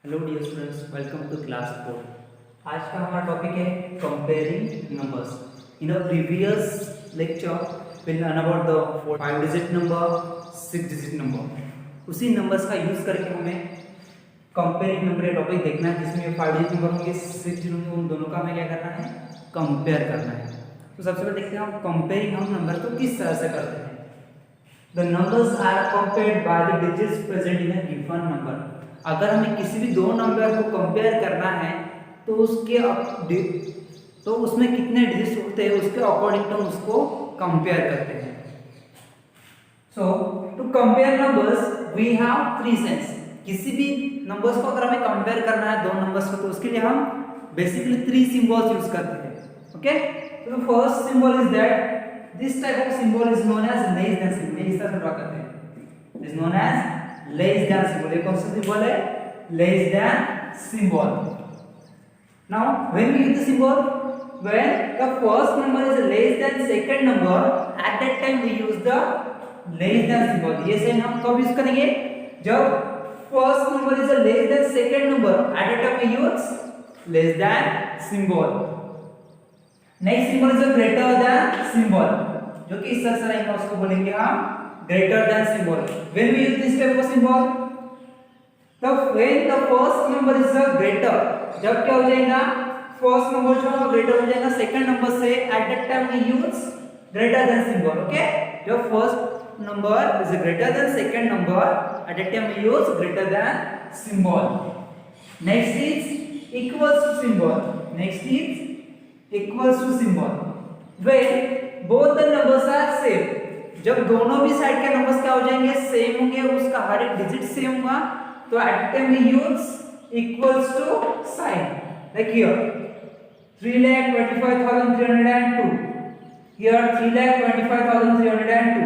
Hello dear students, welcome to class 4। आज का हमारा टॉपिक है comparing numbers. In a previous lecture we learn about the 5 digit number, 6 digit number. उसी numbers का use करके हमें कंपेयरिंग नंबर का टॉपिक देखना है, जिसमें 5 डिजिट नंबर होंगे, 6 डिजिट होंगे, उन दोनों का हमें क्या करना है, कंपेयर करना है। तो सबसे पहले देखते हैं हम कंपेयरिंग हम नंबर को किस तरह से करते हैं। The numbers are compared by the digits present in a given number. अगर हमें किसी भी दो नंबर को कंपेयर करना है तो उसमें कितने डिजिट्स होते हैं उसके अकॉर्डिंग तो उसको कंपेयर करते हैं। So to compare numbers we have three sense. किसी भी नंबर्स को अगर हमें कंपेयर करना है दो नंबर्स को, तो उसके लिए हम बेसिकली थ्री सिंबल्स यूज करते हैं। ओके, तो the first symbol is that this type of symbol is known as less than symbol. इस तरह से ड्रा करते हैं, is known as less than symbol। ये कौन सा सिंबल है? less than symbol। now when we use the symbol, when the first number is less than second number, at that time we use the less than symbol। ये sign हम कब use करेंगे? जब first number is less than second number, at that time we use less than symbol। next symbol is greater than symbol, जो कि इस तरह से रहेगा, उसको बोलेंगे हम greater than symbol। when we use this type of symbol, when the first number is greater, जब क्या हो जाएगा, first number जो है greater हो जाएगा second number से, at that time we use greater than symbol। okay, जब first number is greater than second number, at that time we use greater than symbol। next is equals to symbol। next is equals to symbol when both the numbers are same। जब दोनों भी side के numbers क्या हो जाएंगे, same होंगे, उसका हर एक डिजिट सेम होगा, तो at time we use equals to sign. Like here 3,25,302, here 3,25,302,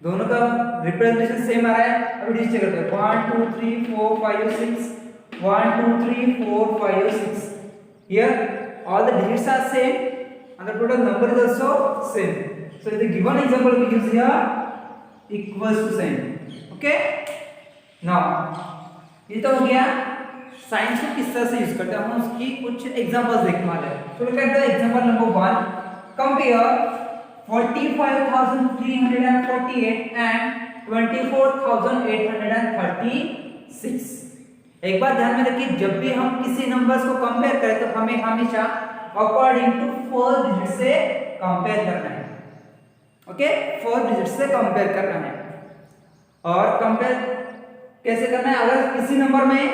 दोनों का रिप्रेजेंटेशन सेम आ रहा है। अभी डिजिट चेक करते हैं, 1 2 3 4 5 6, 1 2 3 4 5 6, here all the digits are same and the total number is also same। so in the given example we use here equals to sign। okay, now ये तो हो गया साइन को किस तरह से यूज करते हैं, हम उसकी कुछ एग्जांपल्स देखने वाले हैं। so look at the example number 1, compare 45,348 and 24,836। एक बात ध्यान में रखिए, जब भी हम किसी नंबर्स को कंपेयर करें तो हमें हमेशा अकॉर्डिंग टू फर्स्ट डिजिट से कंपेयर करना है। ओके, फर्स्ट डिजिट से कंपेयर करना है। और कंपेयर कैसे करना है? अगर किसी नंबर में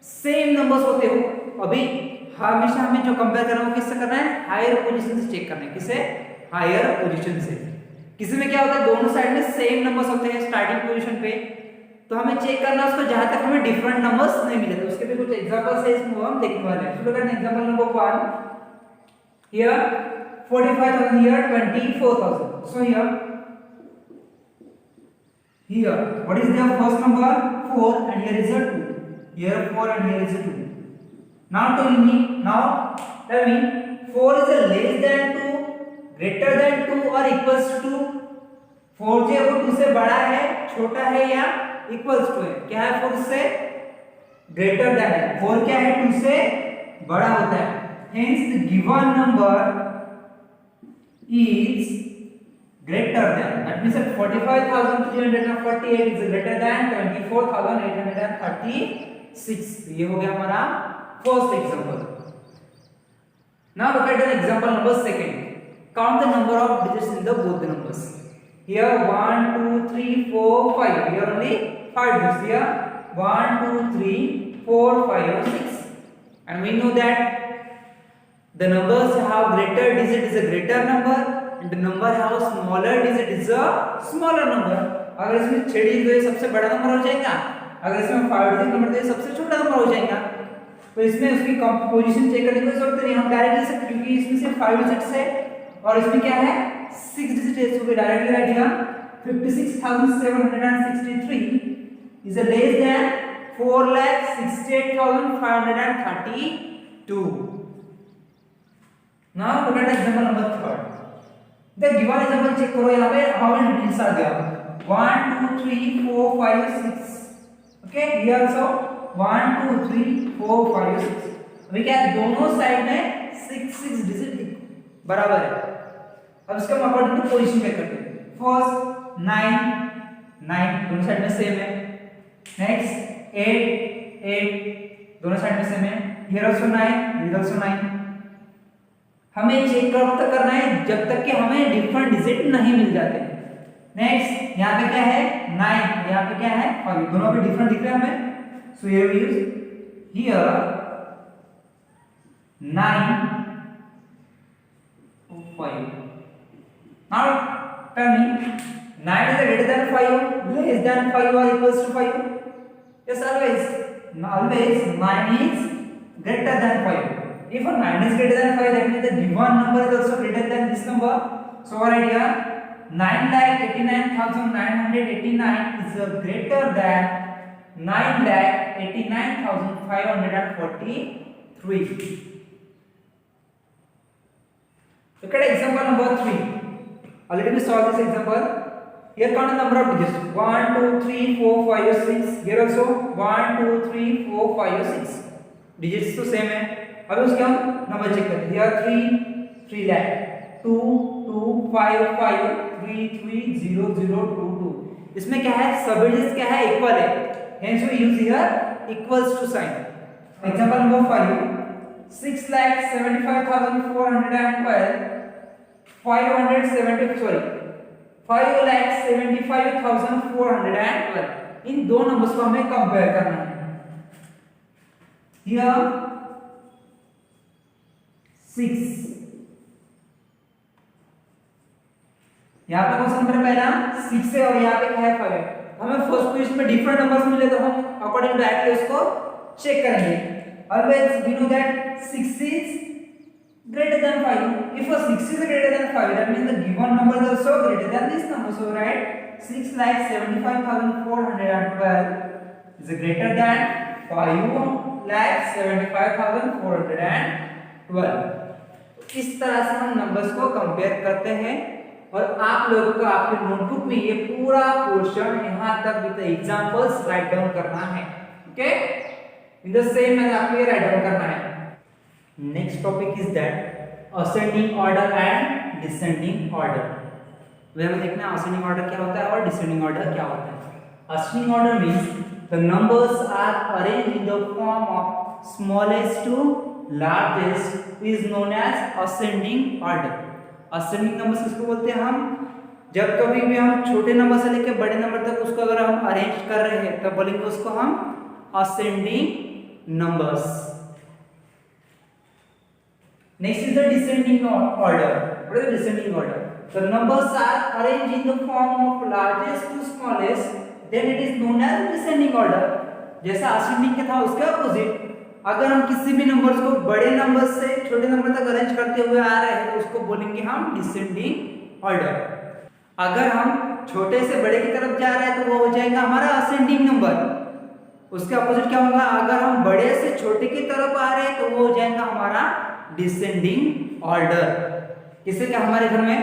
सेम नंबर्स होते हो, अभी हमेशा हमें जो कंपेयर करना है वो किससे करना है? हायर पोजीशन से चेक करना है। किसे? हायर पोजीशन से। किसी में क्या होता है, दोनों साइड में सेम नंबर्स होते हैं स्टार्टिंग पोजीशन पे, तो हमें चेक करना है उसको जहां तक हमें डिफरेंट नंबर्स नहीं मिले। तो उसके भी कुछ एग्जांपल्स है, इसमें हम देखने वाले हैं। Look at example number 1, here 45,000, here 24,000। So here what is their first number? 4, and here is a 2, here 4 and here is a 2। now tell me 4 is a less than 2, greater than 2 or equals to 2? 4 जो है वो 2 से बड़ा है, छोटा है या equals to है? क्या है? 4 से ग्रेटर देन है। 4 क्या है? 2 से बड़ा होता है। Hence the given number is greater then, that means 45,348 is greater then 24,836। ये हो गया हमारा first example. Now look at the example number 2, count the number of digits in the both the numbers. here 1 2 3 4 5, here only 5 digits, here 1 2 3 4 5 6, and we know that the numbers have greater digit is a greater number and the number have a smaller digit is a smaller number। अगर इसमें 6 digit तो ये सबसे बड़ा number हो जाएगा, अगर इसमें 5 डिजिट नंबर तो ये सबसे छोटा नंबर हो जाएगा। तो इसमें उसकी पोजीशन चेक करने की कोई जरूरत नहीं, हम डायरेक्ट लिख सकते हैं, क्योंकि इसमें सिर्फ 5 डिजिट्स है और इसमें क्या है, 6 digit है। so we directly write here 56,763 is a less than 4,68,532। now look at example number 3, the given example check करो, यहाँ पे how many digits are there? 1 2 3 4 5 6। okay, here also 1 2 3 4 5 6। अभी क्या है, दोनों साइड में 6 डिजिट बराबर है। अब इसका हम अकॉर्डिंग टू पोजीशन में करते हैं। फर्स्ट 9 दोनों साइड में सेम है। नेक्स्ट 8 दोनों साइड में सेम है। हियर आल्सो 9 हमें चेक कब तक करना है, जब तक कि हमें डिफरेंट डिजिट नहीं मिल जाते। नेक्स्ट यहाँ पे क्या है 9, यहाँ पे क्या है 5, दोनों पे डिफरेंट दिख रहे हैं हमें। So here we use here 9 5। Now tell me 9 is greater than 5, less than 5 or equals to 5? Yes, always 9 is greater than 5. If 9 is greater than 5, that means the given number is also greater than this number. So our idea 9,89,989 is greater than 9,89,543. Look at example number 3. Already we solved this example. Here count the number of digits 1 2 3 4 5 6. Here also 1 2 3 4 5 6 digits तो same है। अब उसके हम number check करते हैं। Here 3 lakh 2 2 5 5 3 3 0 0 2 2। इसमें क्या है, सभी डिजिट्स क्या है इक्वल है, hence we use here equals to sign. Example number 5 6,75,412 5,75,412 इन दो नंबर्स को हमें कंपेयर करना है। Here 6, यहाँ पे कौन सा नंबर है पहला 6 है और यहाँ पे क्या है 5 है। हमें फर्स्ट पोजीशन में डिफरेंट नंबर्स मिले तो हम अकॉर्डिंग टू दैट उसको चेक करेंगे। Always we know that 6 is greater than 5. If a 6 is greater than 5, that means the given number is also greater than this number. So write 6,75,412 is greater than 5,75,412. इस तरह से हम numbers को compare करते हैं और आप लोगों को आपके नोटबुक में ये पूरा पोर्शन यहाँ तक विद एग्जांपल्स राइट डाउन करना है। Okay, in the same manner आपको ये राइट डाउन करना है। Next topic is that ascending order and descending order. वे हमें देखना है ascending order क्या होता है और descending order क्या होता है। Ascending order means the numbers are arranged in the form of smallest to largest is known as ascending order. Ascending numbers किसको बोलते हैं हम, जब कभी भी हम छोटे नंबर से लेकर बड़े नंबर तक उसको अगर हम अरेंज कर रहे हैं तब बोलेंगे उसको हम ascending numbers. Next is the descending order. What is the descending order? The numbers are arranged in the form of largest to smallest, then it is known as descending order. जैसा ascending के था उसके opposite, अगर हम किसी भी numbers को बड़े नंबर से छोटे नंबर तक अरेंज करते हुए आ रहे हैं तो उसको बोलेंगे हम डिसेंडिंग ऑर्डर। अगर हम छोटे से बड़े की तरफ जा रहे हैं तो वो हो जाएगा हमारा असेंडिंग नंबर। उसके अपोजिट क्या होगा, अगर हम बड़े से छोटे की तरफ आ रहे हैं तो वो हो जाएगा हमारा डिसेंडिंग ऑर्डर। जैसे कि हमारे घर में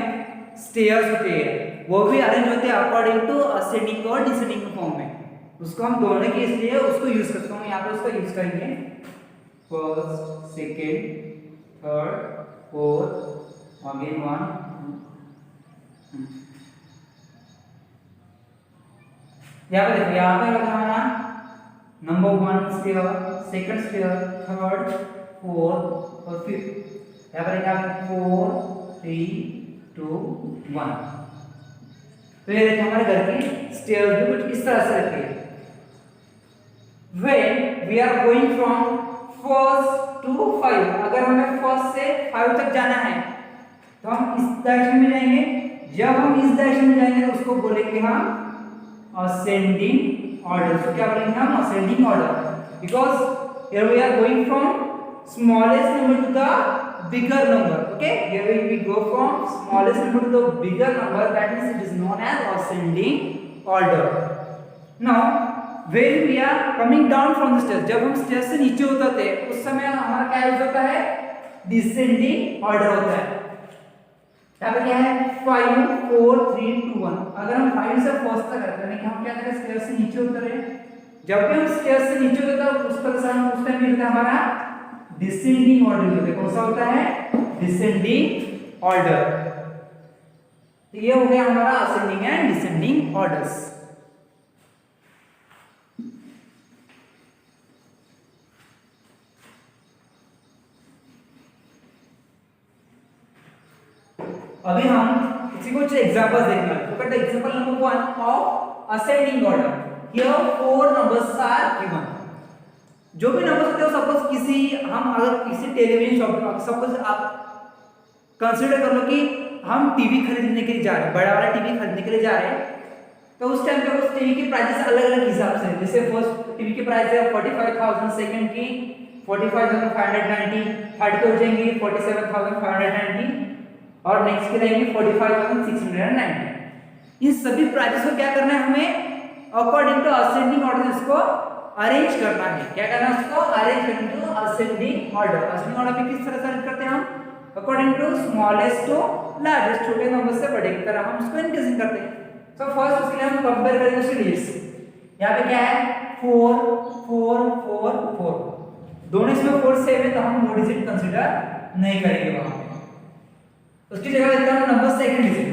स्टेयर्स होते हैं, वो भी अरेंज होते हैं अकॉर्डिंग टू असेंडिंग और डिसेंडिंग फॉर्म में। उसको हम दोनों के इसलिए उसको यूज करते हैं, यहाँ पे उसको यूज करेंगे first second third fourth again 1। यहाँ पे देखो, यहाँ पे लगा हमारा number 1 stair, second stair, third fourth और फिफ्थ। यहाँ पर क्या 4 3 2 1। तो ये देखिए हमारे घर की स्टेयर्स भी कुछ इस तरह से रखी है। When we are going from first to 5, अगर हमें फर्स्ट से 5 तक जाना है तो हम इस डायरेक्शन में जाएंगे। जब हम इस डायरेक्शन में जाएंगे तो उसको बोलेंगे हम ascending order। तो क्या बोलेंगे हम ascending order, because here we are going from smallest number to the bigger number. Okay, here we go from smallest number to the bigger number, that means it is known as ascending order. Now when we are coming down from the stairs, जब हम stairs से नीचे उतरते हैं उस समय हमारा क्या यूज होता है, डिसेंडिंग ऑर्डर होता है। यहाँ पे क्या है 5 4 3 2 1। अगर हम 5 से फर्स्ट तक करते हैं कि हम क्या करें, स्टेयर्स से नीचे उतरे जब भी हम स्टेयर से नीचे होते हैं उस पर उस टाइम होता है हमारा डिसेंडिंग ऑर्डर होता है। कौन सा होता है? Descending order. तो ये हो गया हमारा असेंडिंग एंड डिसेंडिंग ऑर्डर्स। अभी हम किसी कुछ एग्जांपल्स देखना है। Look at the example number 1 of ascending order. Here 4 numbers are given. जो भी नंबर्स होते हैं सपोज किसी हम अगर किसी टेलीविजन शॉप सपोज आप कंसीडर कर लो कि हम टीवी खरीदने के लिए जा रहे हैं, बड़ा वाला टीवी खरीदने के लिए जा रहे हैं, तो उस टाइम पे उस टीवी की प्राइसेस अलग-अलग हिसाब से, जैसे फर्स्ट टीवी की प्राइस है 45,000, सेकंड की 45,590, थर्ड की हो जाएंगी 47,590 और नेक्स्ट की रहेंगी 45,690। इन सभी प्राइसेस को क्या करना है हमें अकॉर्डिंग टू असेंडिंग ऑर्डर इसको अरेंज करना है। क्या करना है उसको अरेंज करना to ascending order. Ascending order में किस तरह से अरेंज करते हैं हम? According to smallest to largest, छोटे नंबर से बड़े की तरह हम उसको इंक्रीजिंग करते हैं। सो फर्स्ट उसके लिए हम कंपेयर करेंगे उसके डिजिट्स। यहाँ पे क्या है 4 4 4 4, दोनों इसमें 4 सेम है तो हम 2 डिजिट कंसीडर नहीं करेंगे वहां पे। उसकी जगह लेते हैं नंबर सेकंड डिजिट।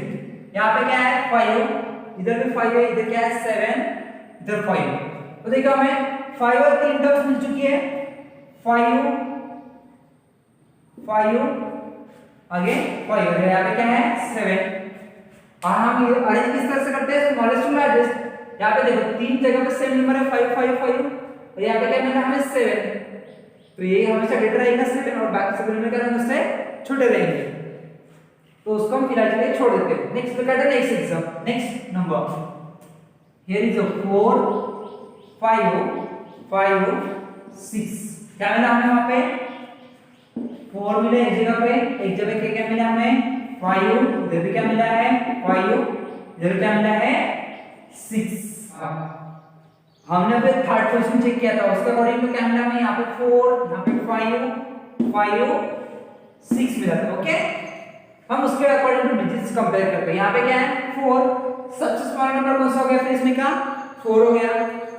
यहाँ पे क्या है 5, इधर भी 5 है, इधर क्या है 7, इधर 5। तो देखो हमें 5 और 3 टर्म्स मिल चुकी है, 5 5 आगे 5 और यहाँ पे क्या है 7। और हम ये अरेंज किस तरह से करते हैं? Smallest to largest. यहाँ पे देखो 3 जगह पे सेम नंबर है 5 5 5 और यहाँ पे क्या मिला हमें 7, तो ये हमेशा ग्रेटर रहेगा 7 और बाकी सब में क्या उससे छोटे रहेंगे, तो उसको हम फिलहाल के लिए छोड़ देते हैं। Next look at the next example, next number. Here is a 4 5 5 6। क्या मिला हमें वहां पे 4 मिले एक जगह पे, एक जगह क्या मिला हमें 5, इधर भी क्या मिला है 5, इधर क्या मिला है 6। हमने फिर थर्ड क्वेश्चन चेक किया था, उसके अकॉर्डिंग तो क्या मिला हमें यहाँ पे 4, यहाँ पे 5 5 6 मिला था। ओके, हम उसके अकॉर्डिंग टू डिजिट्स कंपेयर करते हैं। यहाँ पे क्या है 4, सबसे स्मॉल नंबर कौन सा हो गया फिर इसमें का 4 हो गया,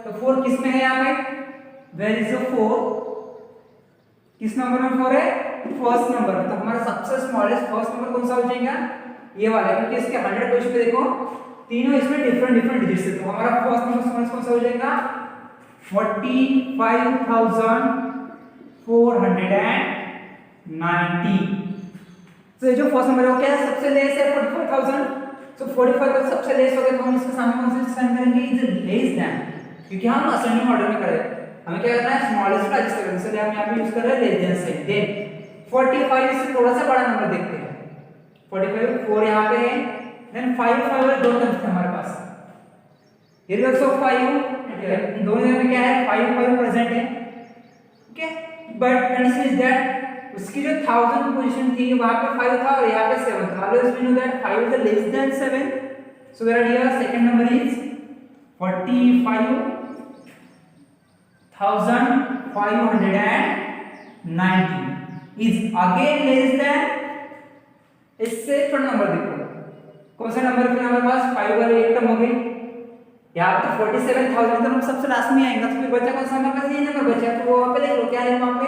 तो 4 किस में है यहाँ पे? Where is the 4? किस नंबर में 4 है? फर्स्ट नंबर में। तो हमारा सबसे स्मॉलेस्ट फर्स्ट नंबर कौन सा हो जाएगा? ये वाला, क्योंकि इसके 100 क्वेश्चन पे देखो तीनों इसमें डिफरेंट डिफरेंट डिजिट्स है, तो हमारा फर्स्ट नंबर स्मॉलेस्ट कौन सा हो जाएगा? 45,490। तो ये जो फर्स्ट नंबर है वो क्या है? सबसे लेस है 45,000। तो 45,000 सबसे लेस हो गया, तो हम इसके सामने कौन सा साइन करेंगे? इज लेस देन, क्योंकि हम असेंडिंग ऑर्डर में करें, हमें क्या करना है स्मॉलेस्ट का लार्जेस्ट करना है, इसलिए हम यहां पे यूज कर रहे हैं लेस देन साइन। देन 45 से थोड़ा सा बड़ा नंबर देखते हैं, 45 4 यहां पे है, देन 5 5 और दो टर्म्स थे हमारे पास, हियर इज आल्सो 5, दोनों जगह में क्या है 5 5 प्रेजेंट है। Okay, but condition is that उसकी जो 1000 पोजीशन थी वहां पे 5 था और यहां पे 7 था। Always we know that 5 is less than 7, so there here second number is 45,590 is again less than, इससे छोटा नंबर देखो कौन सा नंबर फिर हमारे पास 5 वाले एक टर्म हो गई, यहाँ पे 47,000 तो हम सबसे लास्ट में आएगा, तो फिर बचा कौन सा हमारे पास? ये नंबर बचा, तो वो वहां पे देख लो क्या है वहां पे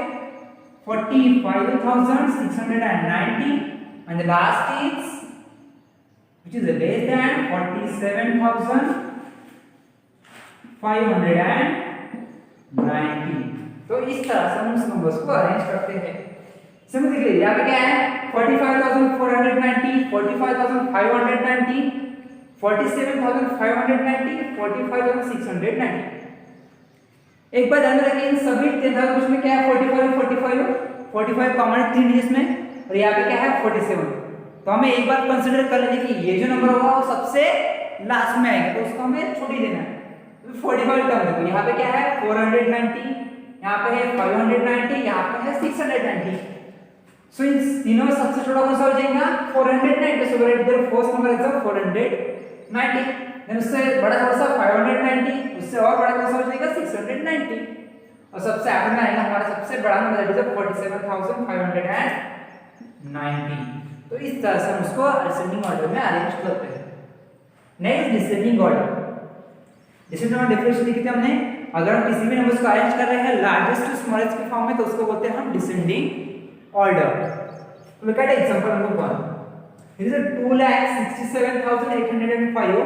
45,690 and the last is which is less than 47,590। तो इस तरह से हम उस नंबर्स को अरेंज करते हैं। सिंपली यहाँ पे क्या है 45,490, 45,590, 47,590, 45,690। एक बार ध्यान रखिए इन सभी 10,000 कुछ में क्या है 45 कॉमन 3 डिजिट्स में, और यहाँ पे क्या है 47। तो हमें एक बार कंसीडर कर लेंगे कि ये जो नंबर होगा वो सबसे लास्ट में आएगा, तो उसको हमें छोटी लेना है। 45 टर्म देखो यहाँ पे क्या है 490, यहाँ पे है 590, यहाँ पे है 690। सो इन तीनों में सबसे छोटा कौन सा हो जाएगा 490। सो वेयर इधर फर्स्ट नंबर इज 490, देन उससे बड़ा कौन सा 590, उससे और बड़ा कौन सा हो जाएगा 690, और सबसे आखिर में आएगा हमारा सबसे बड़ा नंबर दैट इज 47,590। तो इस तरह से हम उसको असेंडिंग ऑर्डर में अरेंज करते हैं। Next descending order. Descending order definition लिखी थी हमने, अगर हम किसी भी नंबर्स को अरेंज कर रहे हैं लार्जेस्ट टू स्मॉलेस्ट के फॉर्म में तो उसको बोलते हैं हम descending order. Look at example number 1. Here is a 2,67,805.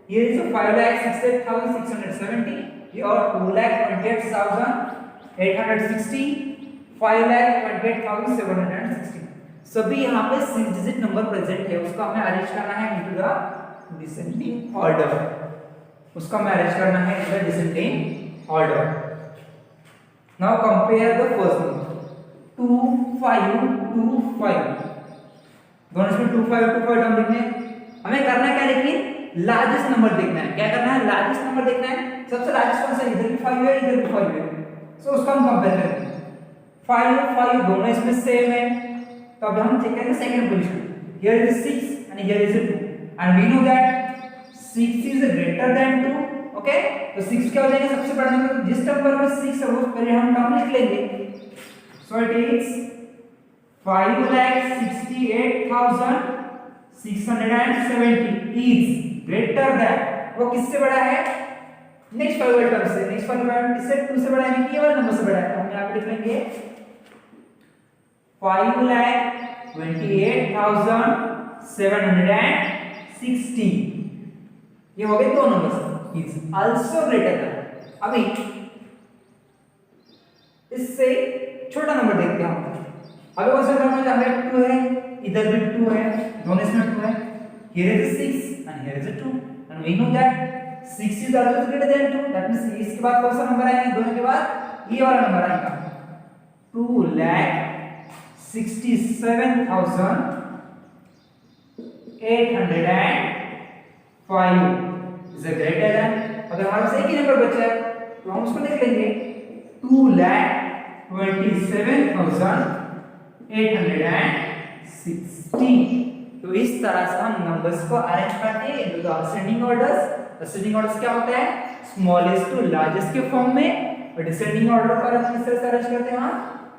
Here is a 5,68,670. Here 2,28,860. 5,28,760. सभी यहाँ पे 6 डिजिट नंबर प्रेजेंट है, उसको हमें अरेंज करना है इनटू द डिसेंडिंग ऑर्डर। उसको हमें अरेंज करना है into the descending order. Now compare the first number 2 5 2 5। दोनों इसमें 2 5 2 5 हम लिखने हमें करना है क्या, लेकिन लार्जेस्ट नंबर देखना है। क्या करना है, लार्जेस्ट नंबर देखना है। सबसे लार्जेस्ट कौन सा, इधर भी 5 है इधर भी 5 है, सो उसको हम कंपेयर करेंगे। 5 5 दोनों इसमें सेम है, तो अब हम चेक करेंगे second position. Here is 6 and here is 2 and we know that 6 is greater than 2। Okay, तो 6 क्या हो जाएगा, सबसे बड़ा नंबर। जिस नंबर में 6 है वो पहले हम टर्म लिख लेंगे। So it is 5,68,670 is greater than, वो किससे बड़ा है, नेक्स्ट वाले टर्म से। नेक्स्ट वाले टर्म इससे 2 से बड़ा है कि ये वाला नंबर से बड़ा है, तो हम यहां पे लिख लेंगे 5,28,760। ये हो गए दो number is also greater than। अभी इससे छोटा नंबर देखते हैं हम। अभी कौन सा नंबर है, हमें 2 है, इधर भी 2 है, दोनों इसमें 2 है। Here is 6 and here is 2 and we know that 6 is also greater than 2। that means इसके बाद कौन सा नंबर आएगा, दोनों के बाद ये वाला नंबर आएगा। 2,67,805 is greater than। अगर हमारे पास एक ही नंबर बचा है तो हम उसको लिख लेंगे 2,27,860। तो इस तरह से हम नंबर्स को अरेंज करते हैं into the ascending orders. Ascending orders क्या होता है, स्मॉलेस्ट टू लार्जेस्ट के फॉर्म में, और डिसेंडिंग ऑर्डर पर हम किस तरह से अरेंज करते हैं,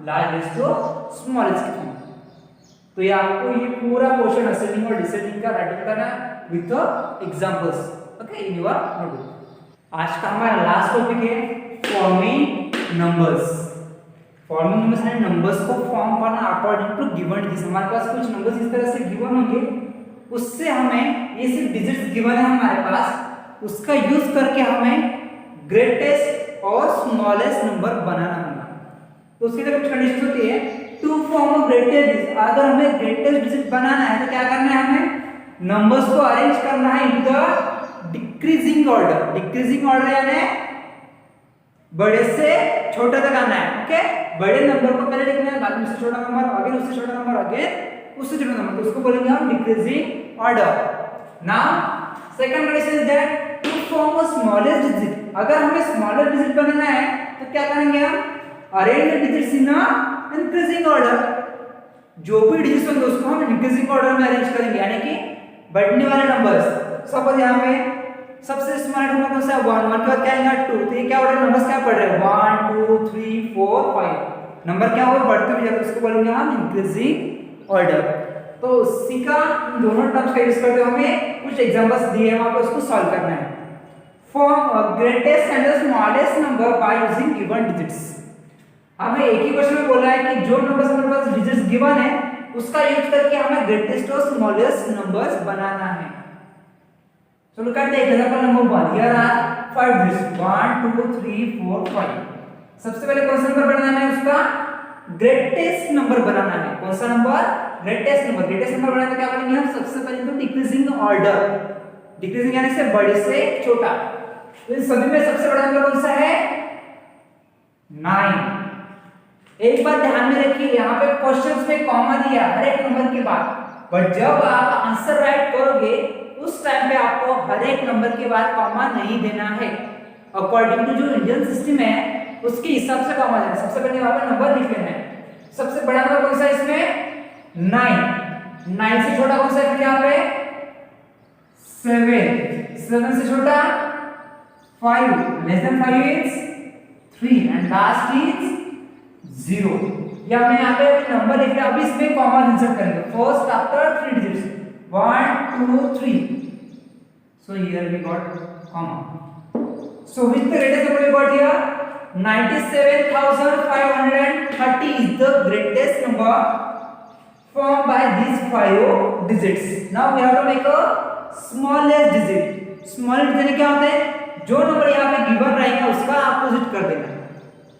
लार्जेस्ट टू स्मॉलेस्ट के फॉर्म में। तो ये आपको ये पूरा क्वेश्चन असेंडिंग और डिसेंडिंग का राइटिंग करना with the examples, okay, in your notebook. आज का हमारा लास्ट टॉपिक है फॉर्मिंग नंबर्स। फॉर्मिंग नंबर्स है नंबर्स को फॉर्म करना अकॉर्डिंग टू गिवन डिजिट्स। हमारे पास कुछ नंबर्स इस तरह से गिवन होंगे, उससे हमें ये सिर्फ डिजिट्स गिवन है हमारे पास, उसका यूज करके हमें ग्रेटेस्ट और स्मॉलेस्ट नंबर बनाना होगा। तो उसके लिए कुछ कंडीशंस होती है। टू फॉर्म ग्रेटेस्ट डिजिट, अगर हमें ग्रेटेस्ट डिजिट बनाना है तो क्या करना है, हमें नंबर्स को अरेंज करना है in the decreasing order. Decreasing order यानी बड़े से छोटे तक आना है। ओके, बड़े नंबर को पहले लिखना है, बाद में उससे छोटा नंबर, अगेन उससे छोटा नंबर, अगेन उससे छोटा नंबर, तो उसको बोलेंगे हम decreasing order. Now second condition is that to form a smallest digit. अगर हमें स्मॉलेस्ट डिजिट बनाना है तो क्या करेंगे, हम arrange the digits in a increasing order. जो भी डिजिट्स होंगे उसको हम इंक्रीजिंग ऑर्डर में अरेंज करेंगे, यानी कि बढ़ने वाले नंबर्स। सपोज यहां पे सबसे स्मॉल नंबर कौन सा है, 1 1 के बाद क्या आएगा 2। तो ये क्या ऑर्डर नंबर्स क्या पढ़ रहे हैं, 1 2 3 4 5 नंबर क्या होगा, बढ़ते हुए जाते, उसको बोलेंगे हम इंक्रीजिंग ऑर्डर। तो उसी का इन दोनों टर्म्स का यूज करते हुए हमें कुछ एग्जांपल्स दिए हैं, वहां पे उसको सॉल्व करना है। Form greatest and the smallest number by using given digits. हमें एक ही क्वेश्चन में बोला है कि जो नंबर्स हमारे पास डिजिट्स गिवन है उसका यूज करके हमें ग्रेटेस्ट और स्मॉलेस्ट नंबर्स बनाना है। So look at the example number 1. Here are 5 digits 1 2 3 4 5। सबसे पहले कौन सा नंबर बनाना है, उसका ग्रेटेस्ट नंबर बनाना है। कौन सा number, greatest number. Greatest number बनाने का क्या करेंगे हम, सबसे पहले तो डिक्रीजिंग ऑर्डर। डिक्रीजिंग यानी से बड़े से छोटा। तो इन सभी में सबसे बड़ा नंबर कौन सा है, 9। एक बात ध्यान में रखिए, यहाँ पे क्वेश्चंस में कॉमा दिया हर एक नंबर के बाद, बट जब आप आंसर राइट करोगे उस टाइम पे आपको हर एक नंबर के बाद कॉमा नहीं देना है। अकॉर्डिंग टू जो इंडियन सिस्टम है उसके हिसाब से कॉमा देना। सबसे पहले वहां पे नंबर लिख लेना है। सबसे बड़ा नंबर कौन सा है इसमें, 9। 9 से छोटा कौन सा है फिर यहाँ पे, 7। 7 से छोटा 5, less than 5 is 3 and last is 0। या मैं यहाँ पे नंबर लिख रहा हूं, अभी इसमें कॉमा इंसर्ट करेंगे first after 3 digits 1 2 3। So here we got comma. So which the greatest number we got here? 97,530 is the greatest number formed by these 5 digits. Now we have to make a smallest digit. Smallest digit क्या होता है? जो number यहाँ पे given रहेगा उसका opposite कर देना।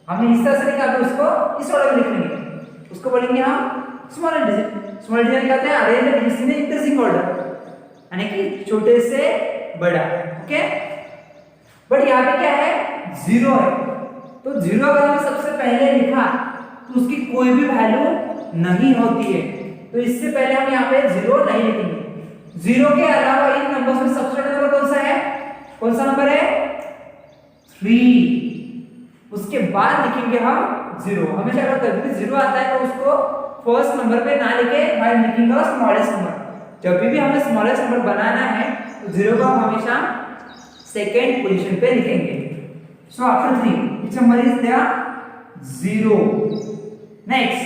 हमने इस तरह से लिखा है, उसको इस ऑर्डर में लिखेंगे, उसको बोलेंगे हम स्मॉलेस्ट डिजिट। स्मॉलेस्ट डिजिट कहते हैं arrange the digits in increasing order, यानी कि छोटे से बड़ा। ओके, बट यहाँ पे क्या है? जीरो है, तो जीरो अगर हमने सबसे पहले लिखा तो उसकी कोई भी वैल्यू नहीं होती है, तो इससे पहले हम यहाँ पे जीरो नहीं लिखेंगे। जीरो के अलावा इन नंबर्स में सबसे बड़ा नंबर कौन सा है? कौन सा नंबर है? 3। उसके बाद लिखेंगे हम जीरो। हमेशा अगर कभी भी जीरो आता है तो उसको फर्स्ट नंबर पे ना लिखे, हम लिखेंगे स्मॉलेस्ट नंबर। जब भी हमें स्मॉलेस्ट नंबर बनाना है तो जीरो को हम हमेशा सेकेंड पोजीशन पे लिखेंगे। So after 3 which number is there? 0। Next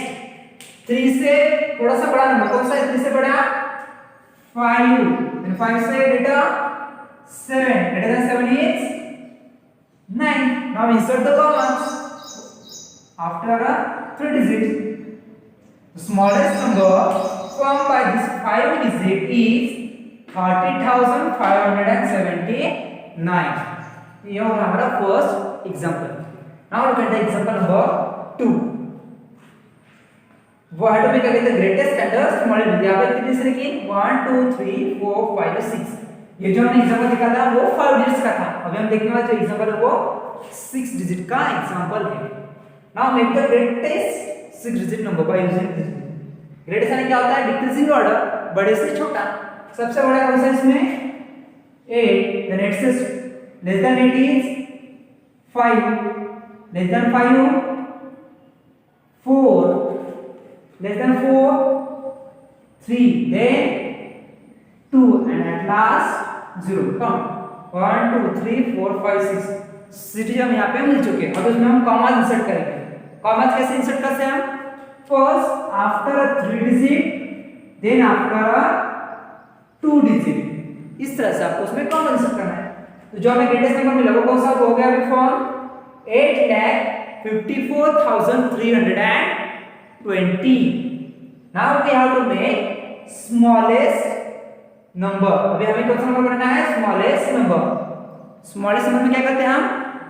3 से थोड़ा सा बड़ा नंबर कौन सा है? 3 से बड़ा 5, then 5 से greater 7, greater than 7 is 9। now insert the commas after a 3 digit. The smallest number formed by this 5 digit is 30,579। ये होगा हमारा first example. Now look at the example number 2। What do we call the greatest and the smallest digit? यहाँ पे कितने से लिखी? 1 2 3 4 5 6। ये जो हमने एग्जांपल देखा था वो 5 डिजिट्स का था। अभी हम देखने वाला जो एग्जांपल है वो 6 डिजिट का एग्जांपल है। Now make the greatest 6 digit number by using this. Greatest यानी क्या होता है? डिक्रीजिंग ऑर्डर, बड़े से छोटा। सबसे बड़ा कौन सा इसमें? 8, then it says less than 8 is 5, less than 5 4, less than 4 3, then 2, and at last 0। count 1 2 3 4 5 6 digit हम यहाँ पे मिल चुके हैं। अब इसमें हम कॉमास इंसर्ट करेंगे। कॉमास कैसे इंसर्ट करते हैं हम? First after a 3 digit, then after a 2 digit, इस तरह से आपको उसमें कॉमा इंसर्ट करना है। तो जो हमें ग्रेटेस्ट नंबर मिला वो कौन सा हो गया? अभी form 8,54,320। Now we have to make smallest number. अभी हमें कौन सा नंबर बनाना है? Smallest number. स्मॉलेस्ट नंबर में क्या करते हैं हम?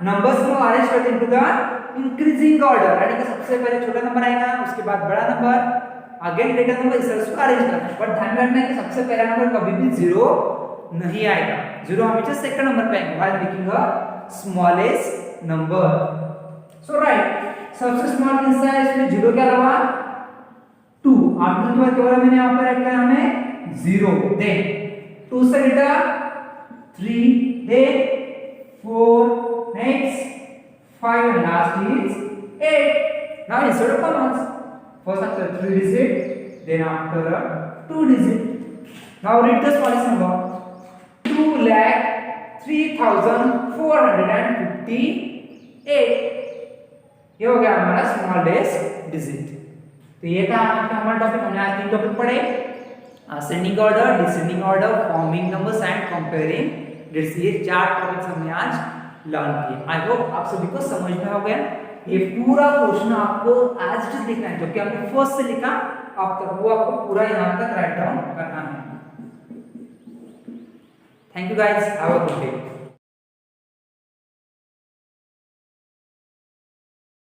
नंबर्स को अरेंज करते हैं इनटू द इंक्रीजिंग ऑर्डर, यानी कि सबसे पहले छोटा नंबर आएगा, उसके बाद बड़ा नंबर, अगेन ग्रेटर नंबर, इस तरह से अरेंज करना है। बट ध्यान रखना है कि सबसे पहला नंबर कभी भी 0 नहीं आएगा। 0 हमेशा सेकंड नंबर पे आएगा while making a smallest number. So right, सबसे स्मॉल कितना है इसमें? 0 के अलावा 2। आफ्टर के बाद क्या बोला मैंने? यहाँ पर ऐड किया हमें 0, देन 2 से greater 3, then 4, next 5, and last is 8। now insert the commas first after 3 digit, then after a 2 digit। now read the smallest number 2,03,458। ये हो गया हमारा स्मॉलेस्ट डिजिट। तो ये था हमारा टॉपिक। हमने आज 3 टॉपिक पढ़े: ascending order, descending order, forming numbers and comparing digits. ये 4 टॉपिक्स हमने आज लर्न किए। आई होप आप सभी को समझ में हो गया। ये पूरा क्वेश्चन आपको आज जस्ट लिखना है, जो कि आपने फर्स्ट से लिखा अब तक, वो आपको पूरा यहाँ तक राइट डाउन करना है। Thank you guys, have a good day.